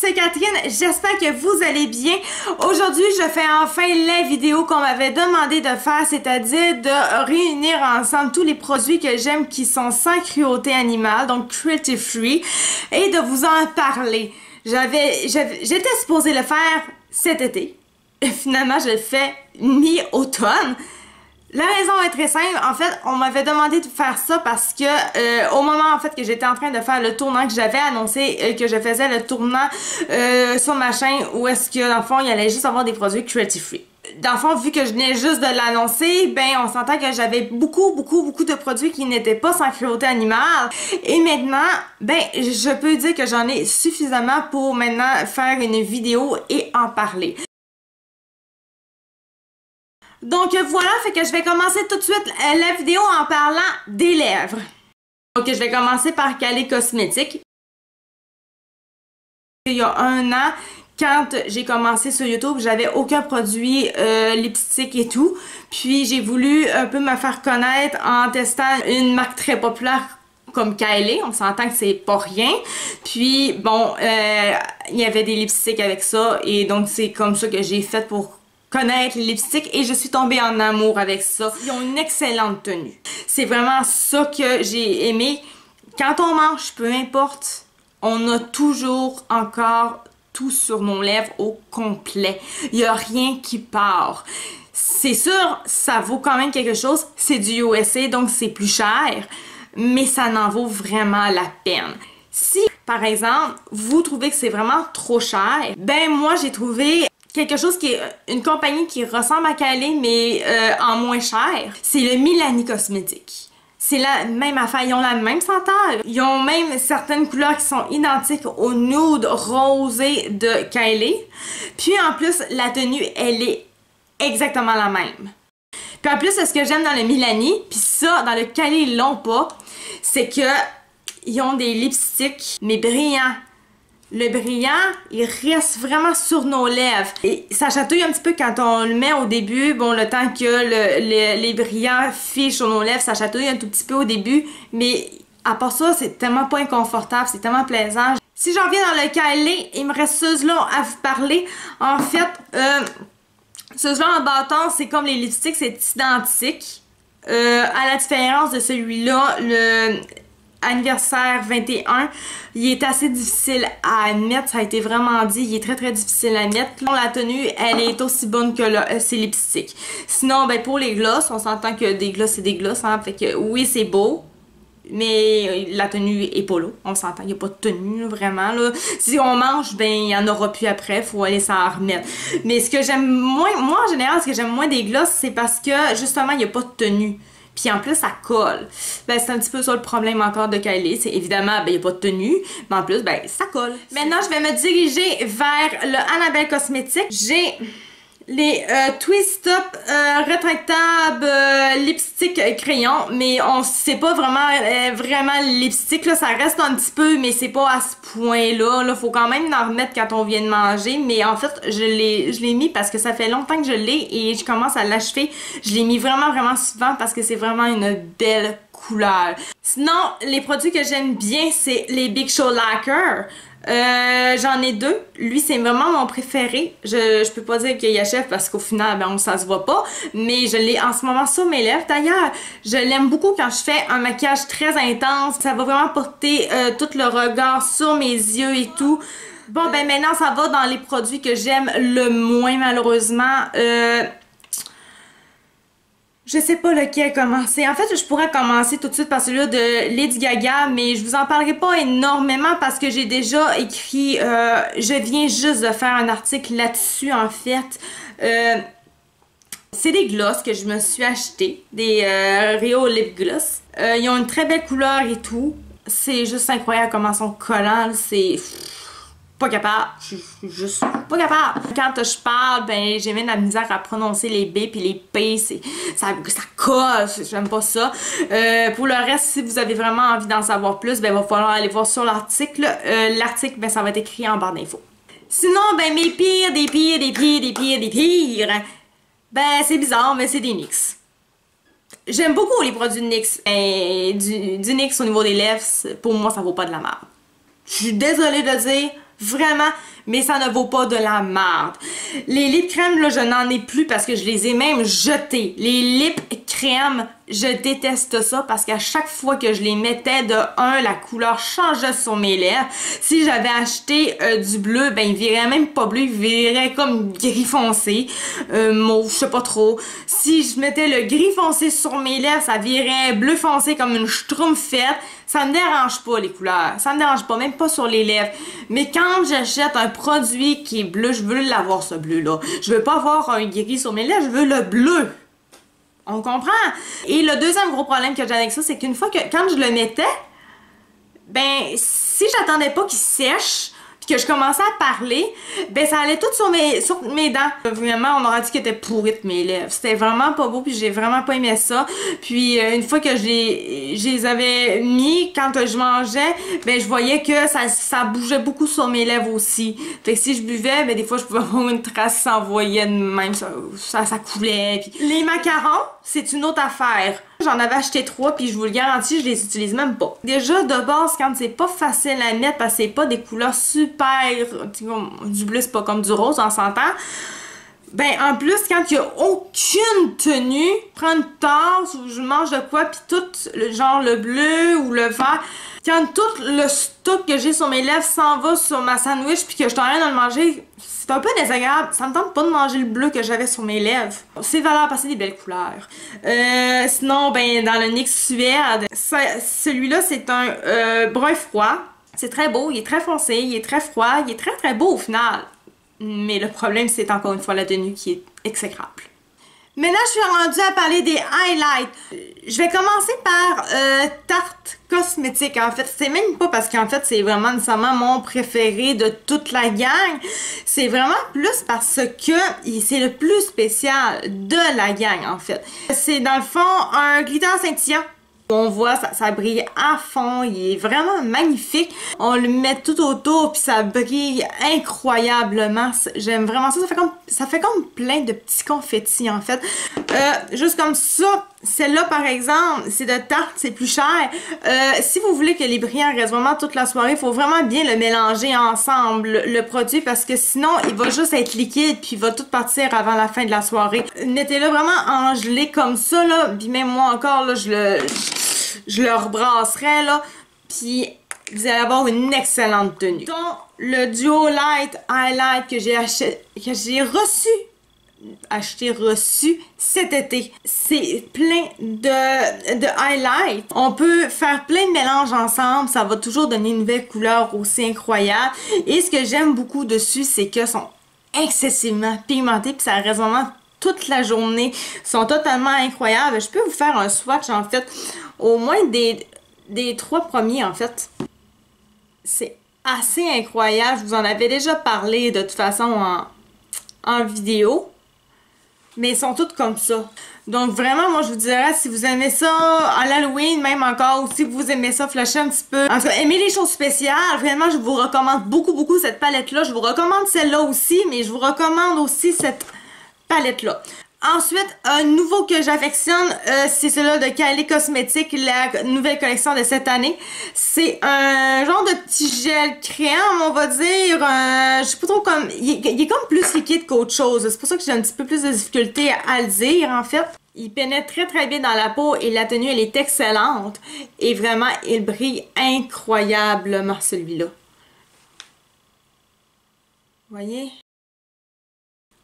c'est Catherine, j'espère que vous allez bien. Aujourd'hui, je fais enfin la vidéo qu'on m'avait demandé de faire, c'est-à-dire de réunir ensemble tous les produits que j'aime qui sont sans cruauté animale, donc cruelty free, et de vous en parler. J'étais supposée le faire cet été, et finalement je le fais mi-automne. La raison est très simple, en fait, on m'avait demandé de faire ça parce que au moment en fait que j'étais en train de faire le tournant, que j'avais annoncé que je faisais le tournant sur ma chaîne où est-ce que dans le fond il allait juste avoir des produits cruelty free. Dans le fond, vu que je venais juste de l'annoncer, ben on s'entend que j'avais beaucoup de produits qui n'étaient pas sans cruauté animale. Et maintenant, ben je peux dire que j'en ai suffisamment pour maintenant faire une vidéo et en parler. Donc voilà, fait que je vais commencer tout de suite la vidéo en parlant des lèvres. Donc je vais commencer par Kylie Cosmetics. Il y a un an, quand j'ai commencé sur YouTube, j'avais aucun produit lipstick et tout. Puis j'ai voulu un peu me faire connaître en testant une marque très populaire comme Kylie, on s'entend que c'est pas rien. Puis bon, il y avait des lipsticks avec ça et donc c'est comme ça que j'ai fait pour connaître les lipsticks et je suis tombée en amour avec ça. Ils ont une excellente tenue. C'est vraiment ça que j'ai aimé. Quand on mange, peu importe, on a toujours encore tout sur nos lèvres au complet. Il n'y a rien qui part. C'est sûr, ça vaut quand même quelque chose. C'est du USA, donc c'est plus cher, mais ça en vaut vraiment la peine. Si, par exemple, vous trouvez que c'est vraiment trop cher, ben moi j'ai trouvé quelque chose qui est une compagnie qui ressemble à Kylie, mais en moins cher. C'est le Milani Cosmetics. C'est la même affaire. Ils ont la même senteur. Ils ont même certaines couleurs qui sont identiques au nude rosé de Kylie. Puis en plus, la tenue, elle est exactement la même. Puis en plus, ce que j'aime dans le Milani, puis ça, dans le Kylie, ils l'ont pas, c'est que ils ont des lipsticks, mais brillants. Le brillant, il reste vraiment sur nos lèvres. Et ça chatouille un petit peu quand on le met au début. Bon, le temps que les brillants fichent sur nos lèvres, ça chatouille un tout petit peu au début. Mais à part ça, c'est tellement pas inconfortable, c'est tellement plaisant. Si j'en reviens dans le Kylie, il me reste ceux-là à vous parler. En fait, ceux-là en bâton, c'est comme les lipsticks, c'est identique. À la différence de celui-là, le anniversaire 21, il est assez difficile à mettre, ça a été vraiment dit, il est très difficile à mettre. La tenue, elle est aussi bonne que ses lipsticks. Sinon, ben pour les glosses, on s'entend que des glosses, c'est des glosses, hein, fait que oui, c'est beau, mais la tenue est pas là, on s'entend, il n'y a pas de tenue, là, vraiment, là. Si on mange, ben il n'y en aura plus après, faut aller s'en remettre. Mais ce que j'aime moins, moi en général, ce que j'aime moins des glosses, c'est parce que, justement, il n'y a pas de tenue. Puis en plus, ça colle. Ben, c'est un petit peu ça le problème encore de Kylie. C'est évidemment, ben, il n'y a pas de tenue. Mais en plus, ben, ça colle. Maintenant, je vais me diriger vers le Annabelle Cosmetics. J'ai les Twist Up rétractables lipstick crayon, mais c'est pas vraiment lipstick là, ça reste un petit peu, mais c'est pas à ce point-là. Là, faut quand même en remettre quand on vient de manger, mais en fait, je l'ai mis parce que ça fait longtemps que je l'ai et je commence à l'achever. Je l'ai mis vraiment souvent parce que c'est vraiment une belle couleur. Sinon, les produits que j'aime bien, c'est les Big Show Lacquer. J'en ai deux. Lui, c'est vraiment mon préféré. Je peux pas dire qu'il achève parce qu'au final, ben, ça se voit pas. Mais je l'ai en ce moment sur mes lèvres. D'ailleurs, je l'aime beaucoup quand je fais un maquillage très intense. Ça va vraiment porter tout le regard sur mes yeux et tout. Bon, ben maintenant, ça va dans les produits que j'aime le moins, malheureusement. Je sais pas lequel commencer. En fait, je pourrais commencer tout de suite par celui-là de Lady Gaga, mais je vous en parlerai pas énormément parce que j'ai déjà écrit... je viens juste de faire un article là-dessus, en fait. C'est des glosses que je me suis acheté, des Rio Lip Gloss. Ils ont une très belle couleur et tout. C'est juste incroyable comment ils sont collants. C'est... pas capable, je suis juste pas capable. Quand je parle, ben j'ai même de la misère à prononcer les B puis les P, ça colle, j'aime pas ça. Pour le reste, si vous avez vraiment envie d'en savoir plus, ben il va falloir aller voir sur l'article. L'article, ben ça va être écrit en barre d'infos. Sinon, ben mes pires, des pires, ben c'est bizarre, mais c'est des NYX. J'aime beaucoup les produits de NYX. Du NYX au niveau des lèvres, pour moi, ça vaut pas de la merde. Je suis désolée de le dire, vraiment, mais ça ne vaut pas de la merde. Les lip crème, là, je n'en ai plus parce que je les ai même jetés. Les lip crème, je déteste ça parce qu'à chaque fois que je les mettais, de un, la couleur changeait sur mes lèvres. Si j'avais acheté du bleu, ben il virait même pas bleu, il virait comme gris foncé, mauve, je sais pas trop. Si je mettais le gris foncé sur mes lèvres, ça virait bleu foncé comme une schtroumpfette. Ça me dérange pas les couleurs, ça me dérange pas, même pas sur les lèvres. Mais quand j'achète un produit qui est bleu, je veux l'avoir ce bleu-là. Je veux pas avoir un gris sur mes lèvres, je veux le bleu. On comprend? Et le deuxième gros problème que j'ai avec ça, c'est qu'une fois que, quand je le mettais, ben, si j'attendais pas qu'il sèche, puis que je commençais à parler, ben, ça allait tout sur mes dents. Vraiment, on aurait dit qu'elle était pourrite, mes lèvres. C'était vraiment pas beau, puis j'ai vraiment pas aimé ça. Puis, une fois que je les avais mis, quand je mangeais, ben, je voyais que ça bougeait beaucoup sur mes lèvres aussi. Fait que si je buvais, ben, des fois, je pouvais avoir une trace qui s'envoyait de même, ça coulait. Puis, les macarons, c'est une autre affaire. J'en avais acheté 3 puis je vous le garantis, je les utilise même pas. Déjà, de base, quand c'est pas facile à mettre parce que c'est pas des couleurs super... Du bleu, c'est pas comme du rose, on s'entend. Ben, en plus, quand il y a aucune tenue, prends une tasse ou je mange de quoi puis tout, genre le bleu ou le vert, quand tout le stock que j'ai sur mes lèvres s'en va sur ma sandwich puis que je suis en train de le manger, c'est un peu désagréable. Ça me tente pas de manger le bleu que j'avais sur mes lèvres. C'est valable parce que c'est des belles couleurs. Sinon, ben, dans le NYX Suède, celui-là, c'est un brun froid. C'est très beau, il est très foncé, il est très froid, il est très très beau au final. Mais le problème, c'est encore une fois la tenue qui est exécrable. Maintenant, je suis rendue à parler des highlights. Je vais commencer par Tarte Cosmétique. En fait, c'est même pas parce qu'en fait, c'est vraiment nécessairement mon préféré de toute la gang. C'est vraiment plus parce que c'est le plus spécial de la gang, en fait. C'est dans le fond un glitter scintillant. On voit, ça brille à fond, il est vraiment magnifique. On le met tout autour puis ça brille incroyablement. J'aime vraiment ça. Ça fait comme plein de petits confettis en fait. Juste comme ça. Celle-là par exemple, c'est de Tarte, c'est plus cher. Si vous voulez que les brillants restent vraiment toute la soirée, il faut vraiment bien le mélanger ensemble, le produit, parce que sinon il va juste être liquide puis il va tout partir avant la fin de la soirée. Mettez-le vraiment en gelée comme ça là, puis même moi encore là, je le rebrasserai là, puis vous allez avoir une excellente tenue. Donc, le Duo Light Highlight que j'ai reçu cet été. C'est plein de highlights. On peut faire plein de mélanges ensemble. Ça va toujours donner une nouvelle couleur aussi incroyable. Et ce que j'aime beaucoup dessus, c'est que sont excessivement pigmentés. Puis ça reste vraiment toute la journée. Ils sont totalement incroyables. Je peux vous faire un swatch en fait. Au moins des 3 premiers en fait. C'est assez incroyable. Je vous en avais déjà parlé de toute façon en vidéo. Mais ils sont toutes comme ça. Donc vraiment, moi je vous dirais, si vous aimez ça à l'Halloween, même encore, ou si vous aimez ça flasher un petit peu, en tout cas, aimez les choses spéciales, vraiment je vous recommande beaucoup cette palette-là. Je vous recommande celle-là aussi, mais je vous recommande aussi cette palette-là. Ensuite, un nouveau que j'affectionne, c'est celui-là de Kylie Cosmetics, la nouvelle collection de cette année. C'est un genre de petit gel crème, on va dire. Je sais pas trop comme... Il est comme plus liquide qu'autre chose. C'est pour ça que j'ai un petit peu plus de difficulté à le dire, en fait. Il pénètre très bien dans la peau et la tenue, elle est excellente. Et vraiment, il brille incroyablement, celui-là. Vous voyez?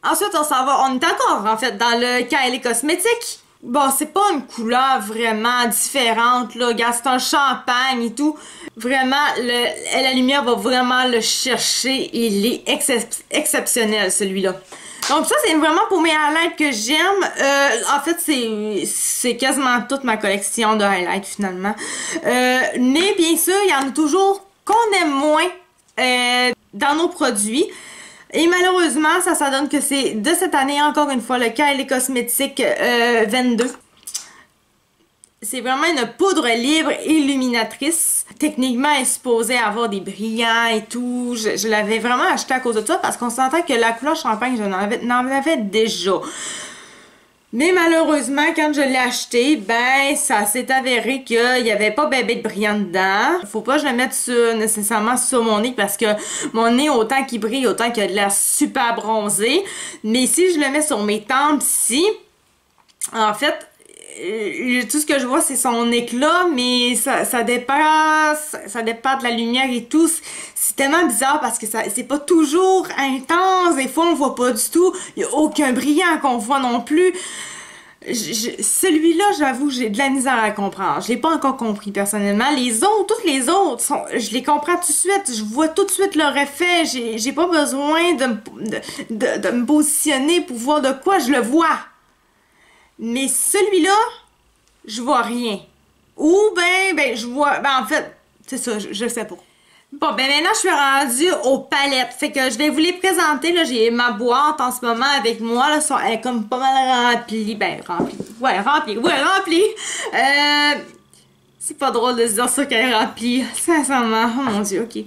Ensuite, on s'en va, on est encore en fait dans le Kylie Cosmetics. Bon, c'est pas une couleur vraiment différente, là. Regarde, c'est un champagne et tout. Vraiment, la lumière va vraiment le chercher. Il est exceptionnel, celui-là. Donc ça, c'est vraiment pour mes highlights que j'aime. En fait, c'est quasiment toute ma collection de highlights, finalement. Mais bien sûr, il y en a toujours qu'on aime moins dans nos produits. Et malheureusement, ça donne que c'est de cette année, encore une fois, le Kylie Cosmetics 22. C'est vraiment une poudre libre illuminatrice. Techniquement, elle est supposée avoir des brillants et tout. Je l'avais vraiment acheté à cause de ça parce qu'on s'entend que la couleur champagne, j'en avais déjà. Mais malheureusement, quand je l'ai acheté, ben, ça s'est avéré qu'il y avait pas bébé de brillant dedans. Faut pas que je le mette nécessairement sur mon nez parce que mon nez, autant qu'il brille, autant qu'il a de l'air super bronzé. Mais si je le mets sur mes tempes ici, en fait, tout ce que je vois, c'est son éclat, mais ça dépend de la lumière et tout. C'est tellement bizarre parce que c'est pas toujours intense. Des fois, on voit pas du tout. Il y a aucun brillant qu'on voit non plus. Celui-là, j'avoue, j'ai de la misère à comprendre. Je l'ai pas encore compris personnellement. Toutes les autres, je les comprends tout de suite. Je vois tout de suite leur effet. J'ai pas besoin de me positionner pour voir de quoi je le vois. Mais celui-là, je vois rien. Ou ben je vois... Ben en fait, c'est ça, je sais pas. Bon, ben maintenant, je suis rendue aux palettes. Fait que je vais vous les présenter. Là, j'ai ma boîte en ce moment avec moi. Là, elle est comme pas mal remplie. Ben, remplie. Ouais, remplie. C'est pas drôle de se dire ça qu'elle est remplie. Sincèrement, oh mon Dieu, ok.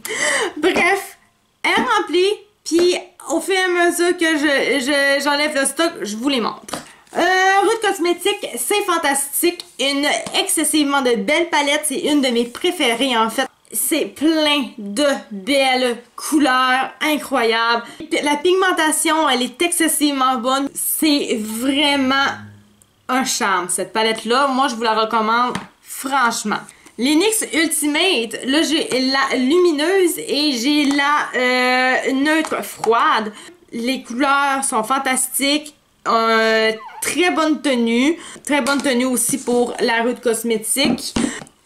Bref, elle est remplie. Puis, au fur et à mesure que j'enlève le stock, je vous les montre. Rude Cosmétique, c'est fantastique. Une excessivement de belle palette. C'est une de mes préférées, en fait. C'est plein de belles couleurs incroyables. La pigmentation, elle est excessivement bonne. C'est vraiment un charme, cette palette-là. Moi, je vous la recommande franchement. Les NYX Ultimate, là, j'ai la lumineuse et j'ai la neutre froide. Les couleurs sont fantastiques. Très bonne tenue. Très bonne tenue aussi pour la Rude Cosmétique.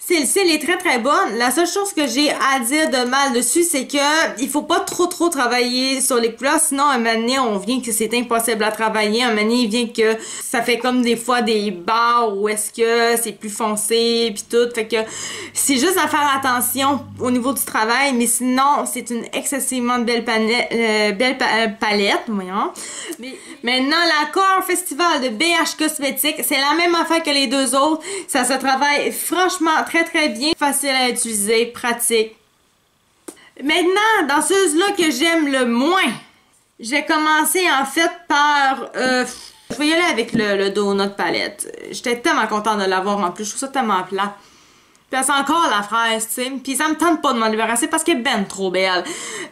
Celle-ci est très très bonne. La seule chose que j'ai à dire de mal dessus, c'est que il faut pas trop travailler sur les couleurs, sinon un moment donné, on vient que c'est impossible à travailler. Un moment donné, il vient que ça fait comme des fois des barres où est-ce que c'est plus foncé puis tout. Fait que c'est juste à faire attention au niveau du travail, mais sinon, c'est une excessivement belle palette, voyons. Mais maintenant, l'accord festival de BH Cosmétique, c'est la même affaire que les deux autres. Ça se travaille franchement très bien, facile à utiliser, pratique. Maintenant, dans ceux-là que j'aime le moins, j'ai commencé en fait par... je vais y aller avec le Donut Palette. J'étais tellement contente de l'avoir en plus, je trouve ça tellement plat. Puis c'est encore la fraise, tu sais. Puis ça me tente pas de m'en débarrasser parce qu'elle est ben trop belle.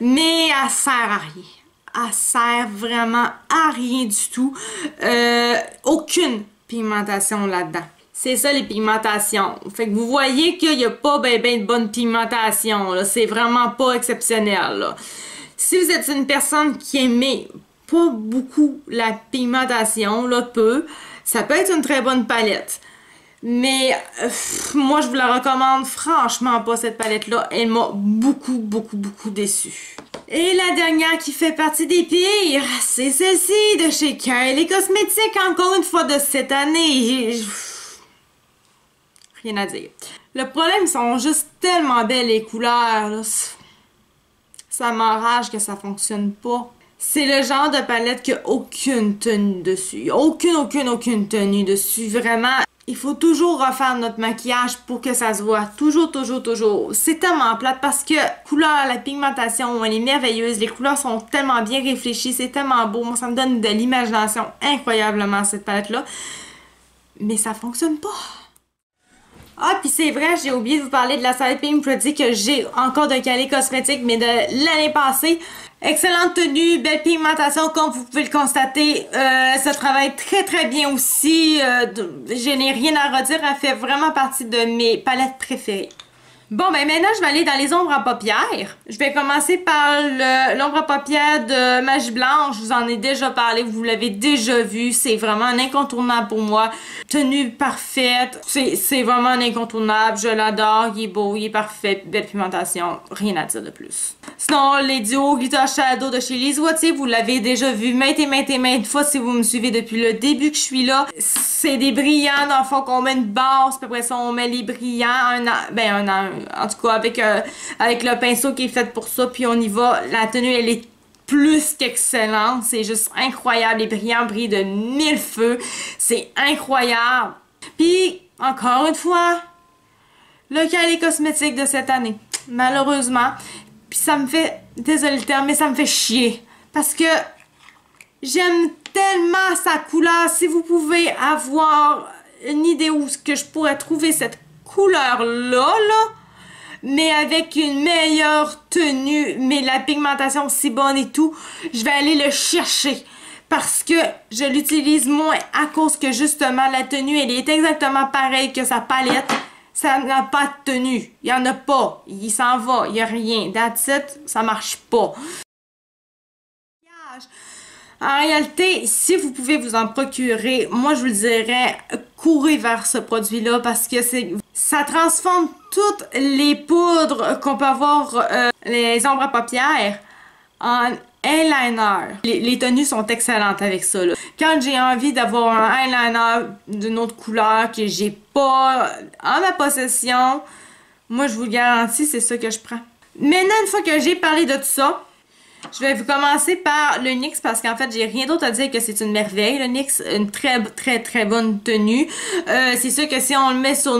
Mais elle sert à rien. Elle sert vraiment à rien du tout. Aucune pigmentation là-dedans. C'est ça les pigmentations. Fait que vous voyez qu'il n'y a pas ben de bonne pigmentation. C'est vraiment pas exceptionnel. Là. Si vous êtes une personne qui aimait pas beaucoup la pigmentation, là, ça peut être une très bonne palette. Mais moi je vous la recommande franchement pas cette palette-là. Elle m'a beaucoup déçue. Et la dernière qui fait partie des pires, c'est celle-ci de chez Kylie Cosmetics, encore une fois de cette année. Rien à dire. Le problème, ils sont juste tellement belles les couleurs. Là. Ça m'enrage que ça fonctionne pas. C'est le genre de palette qui a aucune tenue dessus. Aucune tenue dessus. Vraiment, il faut toujours refaire notre maquillage pour que ça se voit. Toujours. C'est tellement plate parce que couleur, la pigmentation, elle est merveilleuse. Les couleurs sont tellement bien réfléchies. C'est tellement beau. Moi, ça me donne de l'imagination incroyablement, cette palette-là. Mais ça fonctionne pas. Ah, puis c'est vrai, j'ai oublié de vous parler de la Styling Produit que j'ai encore de Kylie Cosmetics, mais de l'année passée. Excellente tenue, belle pigmentation, comme vous pouvez le constater. Ça travaille très bien aussi. Je n'ai rien à redire, elle fait vraiment partie de mes palettes préférées. Bon, ben maintenant, je vais aller dans les ombres à paupières. Je vais commencer par l'ombre à paupières de Magie Blanche. Je vous en ai déjà parlé, vous l'avez déjà vu. C'est vraiment un incontournable pour moi. Tenue parfaite. C'est vraiment un incontournable. Je l'adore. Il est beau, il est parfait. Belle pigmentation. Rien à dire de plus. Sinon, les duos Glitter Shadow de chez Lise Wattier, vous l'avez déjà vu maintes et maintes fois si vous me suivez depuis le début que je suis là. C'est des brillants, dans le fond, qu'on met une base, puis après ça, on met les brillants. En tout cas, avec le pinceau qui est fait pour ça, puis on y va. La tenue, elle est plus qu'excellente. C'est juste incroyable. Les brillants brillent de mille feux. C'est incroyable. Puis, encore une fois, le Kylie Cosmetics de cette année. Malheureusement. Puis ça me fait, désolé le terme, mais ça me fait chier. Parce que j'aime tellement sa couleur. Si vous pouvez avoir une idée où que je pourrais trouver cette couleur-là, mais avec une meilleure tenue, mais la pigmentation aussi bonne et tout, je vais aller le chercher. Parce que je l'utilise moins à cause que justement la tenue, elle est exactement pareille que sa palette. Ça n'a pas de tenue. Il n'y en a pas. Il s'en va. Il n'y a rien. That's it. Ça marche pas. En réalité, si vous pouvez vous en procurer, moi je vous le dirais, courez vers ce produit-là parce que ça transforme toutes les poudres qu'on peut avoir, les ombres à paupières, en eyeliner. Les tenues sont excellentes avec ça, là. Quand j'ai envie d'avoir un eyeliner d'une autre couleur que j'ai pas en ma possession, moi je vous le garantis, c'est ça que je prends. Maintenant, une fois que j'ai parlé de tout ça, je vais vous commencer par le NYX parce qu'en fait, j'ai rien d'autre à dire que c'est une merveille. Le NYX, une très bonne tenue. C'est sûr que si on le met sur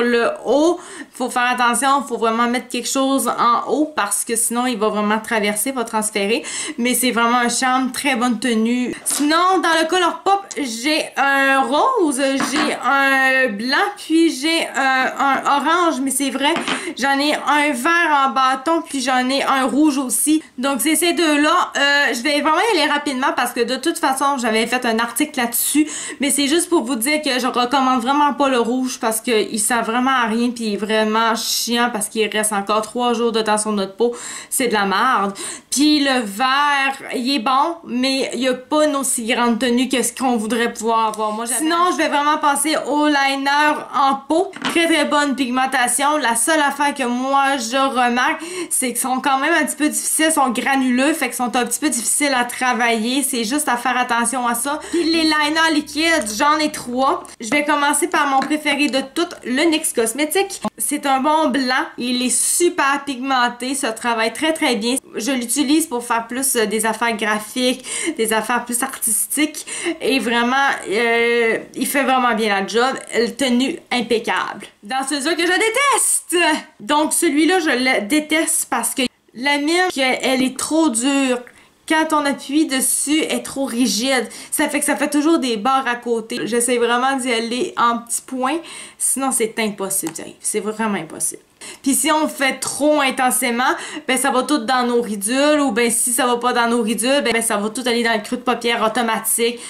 le haut, faut faire attention, faut vraiment mettre quelque chose en haut parce que sinon, il va vraiment traverser, va transférer. Mais c'est vraiment un charme, très bonne tenue. Sinon, dans le Colourpop, j'ai un rose, j'ai un blanc, puis j'ai un orange, mais c'est vrai, j'en ai un vert en bâton, puis j'en ai un rouge aussi. Donc c'est ces deux-là. Je vais vraiment y aller rapidement parce que de toute façon, j'avais fait un article là-dessus. Mais c'est juste pour vous dire que je recommande vraiment pas le rouge parce qu'il sert vraiment à rien puis il est vraiment chiant parce qu'il reste encore 3 jours de temps sur notre peau. C'est de la merde. Puis le vert, il est bon, mais il n'y a pas une aussi grande tenue que ce qu'on voudrait pouvoir avoir. Moi, sinon, je vais vraiment passer au liner en peau. Très bonne pigmentation. La seule affaire que moi, je remarque, c'est qu'ils sont quand même un petit peu difficiles, sont granuleux, fait qu'ils sont un petit peu difficiles à travailler. C'est juste à faire attention à ça. Puis les liners liquides, j'en ai 3. Je vais commencer par mon préféré de toutes, le NYX Cosmetics. C'est un bon blanc. Il est super pigmenté. Ça travaille très bien. Je l'utilise pour faire plus des affaires graphiques, des affaires plus artistiques. Et vraiment, il fait vraiment bien la job. Tenue impeccable. Dans celui-là que je déteste! Donc celui-là, je le déteste parce que la mine, elle est trop dure. Quand on appuie dessus, elle est trop rigide. Ça fait que ça fait toujours des barres à côté. J'essaie vraiment d'y aller en petits points. Sinon, c'est impossible d'y arriver. C'est vraiment impossible. Puis si on le fait trop intensément, ben ça va tout dans nos ridules. Ou ben si ça va pas dans nos ridules, ben ça va tout aller dans le creux de paupière automatique.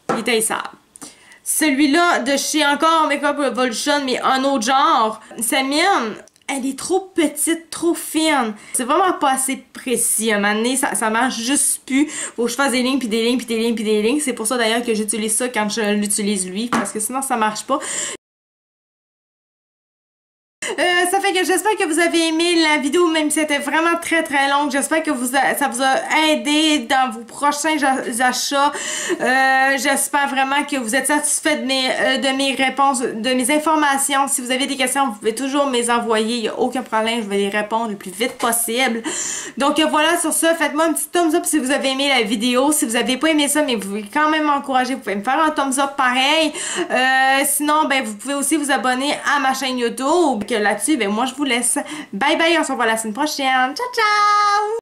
Il est haïssable. Celui-là de chez encore Makeup Revolution, mais un autre genre. Sa mine, elle est trop petite, trop fine. C'est vraiment pas assez précis. À un moment donné, ça marche juste plus. Faut que je fasse des lignes, puis des lignes, puis des lignes, puis des lignes. C'est pour ça d'ailleurs que j'utilise ça quand je l'utilise lui, parce que sinon ça marche pas. Ça fait que j'espère que vous avez aimé la vidéo, même si c'était vraiment très longue. J'espère que ça vous a aidé dans vos prochains achats. J'espère vraiment que vous êtes satisfait de mes réponses, de mes informations. Si vous avez des questions, vous pouvez toujours me les envoyer. Il n'y a aucun problème, je vais les répondre le plus vite possible. Donc voilà, sur ça, faites-moi un petit thumbs up si vous avez aimé la vidéo. Si vous n'avez pas aimé ça, mais vous pouvez quand même m'encourager, vous pouvez me faire un thumbs up pareil. Sinon, ben vous pouvez aussi vous abonner à ma chaîne YouTube. Là-dessus, ben moi je vous laisse. Bye bye, on se revoit la semaine prochaine. Ciao ciao!